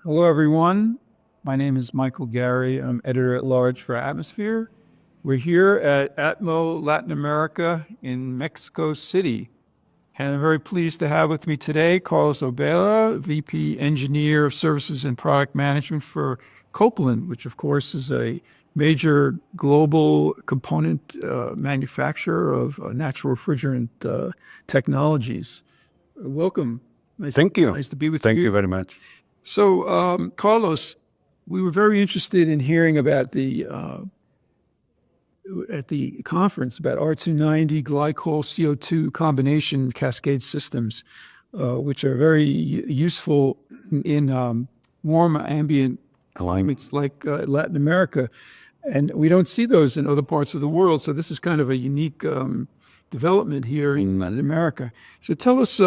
Hello, everyone. My name is Michael Gary. I'm editor-at-large for Atmosphere. We're here at Atmo Latin America in Mexico City. And I'm very pleased to have with me today Carlos Obela, VP Engineer of Services and Product Management for Copeland, which of course is a major global component manufacturer of natural refrigerant technologies. Welcome. Thank you. Nice to be with you. Thank you very much. So, Carlos, we were very interested in hearing about at the conference about R290 glycol CO2 combination cascade systems, which are very useful in warm ambient climates like Latin America. And we don't see those in other parts of the world. So this is kind of a unique development here in Latin America. So tell us,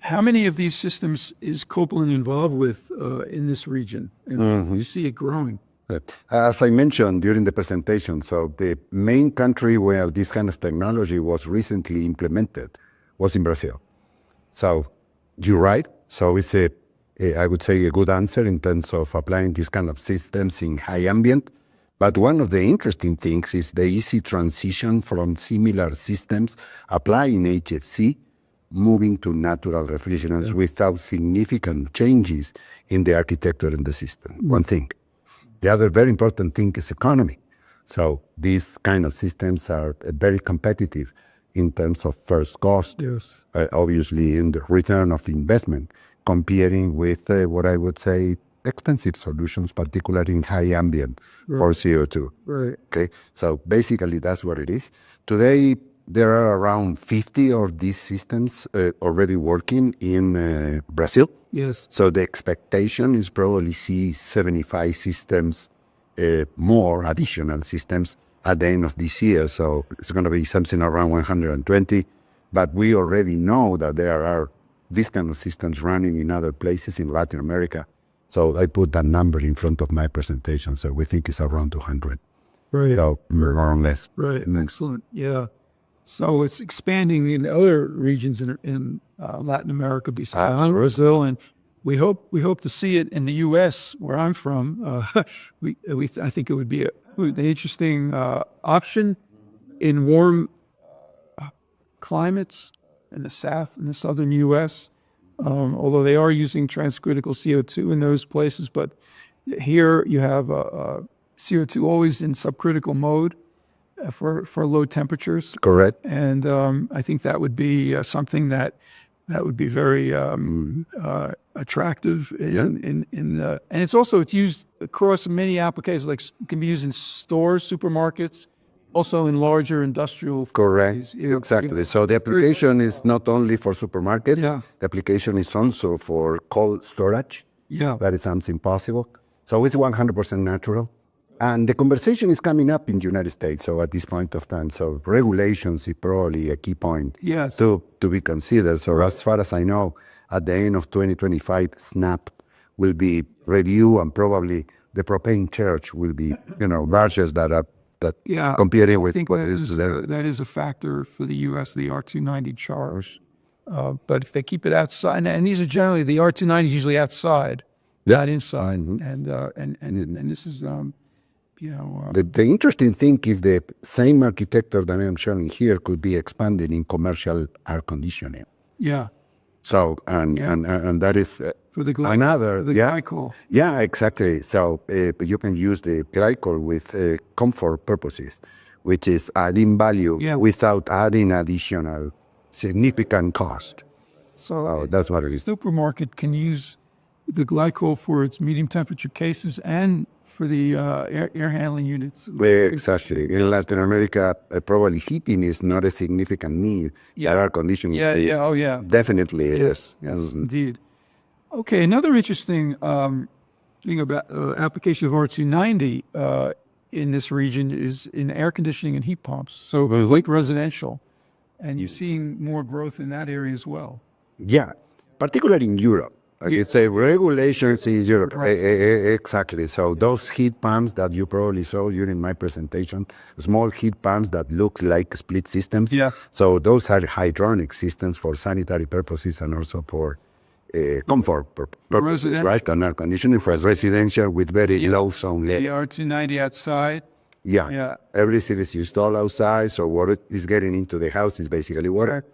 how many of these systems is Copeland involved with in this region? And you see it growing. As I mentioned during the presentation, so the main country where this kind of technology was recently implemented was in Brazil. So you're right. So it's I would say a good answer in terms of applying these kind of systems in high ambient. But one of the interesting things is the easy transition from similar systems applying HFC moving to natural refrigerants without significant changes in the architecture and the system. One thing. The other very important thing is economy. So these kind of systems are very competitive in terms of first cost, obviously in the return of investment, comparing with what I would say expensive solutions, particularly in high ambient or CO2. Right. Okay, so basically that's what it is. Today, there are around 50 of these systems already working in Brazil. Yes. So the expectation is probably see 75 systems, more additional systems at the end of this year. So it's going to be something around 120. But we already know that there are these kind of systems running in other places in Latin America. So I put that number in front of my presentation. So we think it's around 200. Right. So more or less. Right. Excellent. Yeah. So it's expanding in other regions in Latin America besides Brazil, and we hope to see it in the U.S. where I'm from. I think it would be an interesting option in warm climates in the southern U.S. Although they are using transcritical CO2 in those places, but here you have CO2 always in subcritical mode. For low temperatures. Correct. And I think that would be something that would be very attractive. And it's used across many applications. Like it can be used in stores, supermarkets, also in larger industrial. Correct. Exactly. So the application is not only for supermarkets. Yeah. The application is also for cold storage. Yeah. That is something possible. So it's 100% natural. And the conversation is coming up in the United States, so at this point of time. So regulations is probably a key point to be considered. So as far as I know, at the end of 2025, SNAP will be reviewed and probably the propane charge will be, larger comparing with what is there. That is a factor for the U.S., the R290 charge. But if they keep it outside, and these are generally, the R290 is usually outside, not inside. And this is... The interesting thing is the same architecture that I'm showing here could be expanded in commercial air conditioning. Yeah. So, and that is for the glycol. Yeah, exactly. So you can use the glycol with comfort purposes, which is adding value without adding additional significant cost. So that's what it is. Supermarket can use the glycol for its medium temperature cases and for the air handling units. Exactly. In Latin America, probably heating is not a significant need. Air conditioning. Definitely it is. Yes, indeed. Okay, another interesting thing about application of R290 in this region is in air conditioning and heat pumps. So like residential, and you're seeing more growth in that area as well. Yeah, particularly in Europe. It's a regulations in Europe. Exactly. So those heat pumps that you probably saw during my presentation, small heat pumps that look like split systems. Yeah. So those are hydronic systems for sanitary purposes and also for comfort purposes, Residential. right? And air conditioning for residential with very low zone The level. R290 outside. Yeah. Yeah. Everything is installed outside, so water is getting into the house is basically water,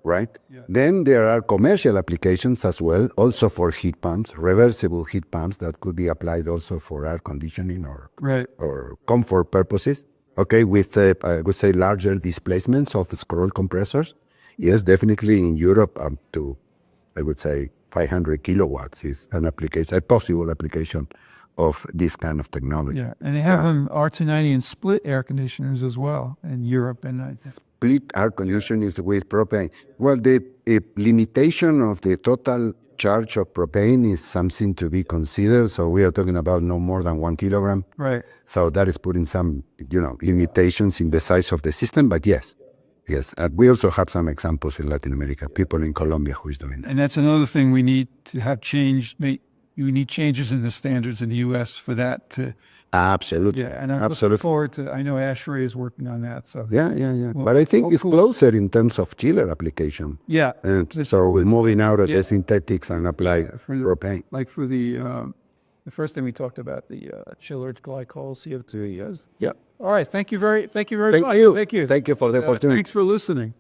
right? Yeah. Then there are commercial applications as well, also for heat pumps, reversible heat pumps that could be applied also for air conditioning Right. or comfort purposes. Okay, with I would say larger displacements of scroll compressors. Yes, definitely in Europe up to, I would say, 500 kilowatts is an application, a possible application of this kind of technology. Yeah. And they have them R290 and split air conditioners as well in Europe. And Split air conditioning with propane. Well, the limitation of the total charge of propane is something to be considered. So we are talking about no more than 1 kilogram. right. So that is putting some, limitations in the size of the system. But yes. And we also have some examples in Latin America, people in Colombia who is doing that. And that's another thing we need to have changed. We need changes in the standards in the U.S. for that to. Absolutely. Yeah. And I'm looking Absolutely. forward to, I know Ashray is working on that. So. Yeah. Well, But I think it's hopefully- closer in terms of chiller application. Yeah. And so we're moving out of Yeah. the synthetics and apply For the- propane. Like for the first thing we talked about, the chiller glycol CO2. Yes. Yeah. All right. Thank you very much. Thank you. Thank you. Thank you for the opportunity. Thanks for listening.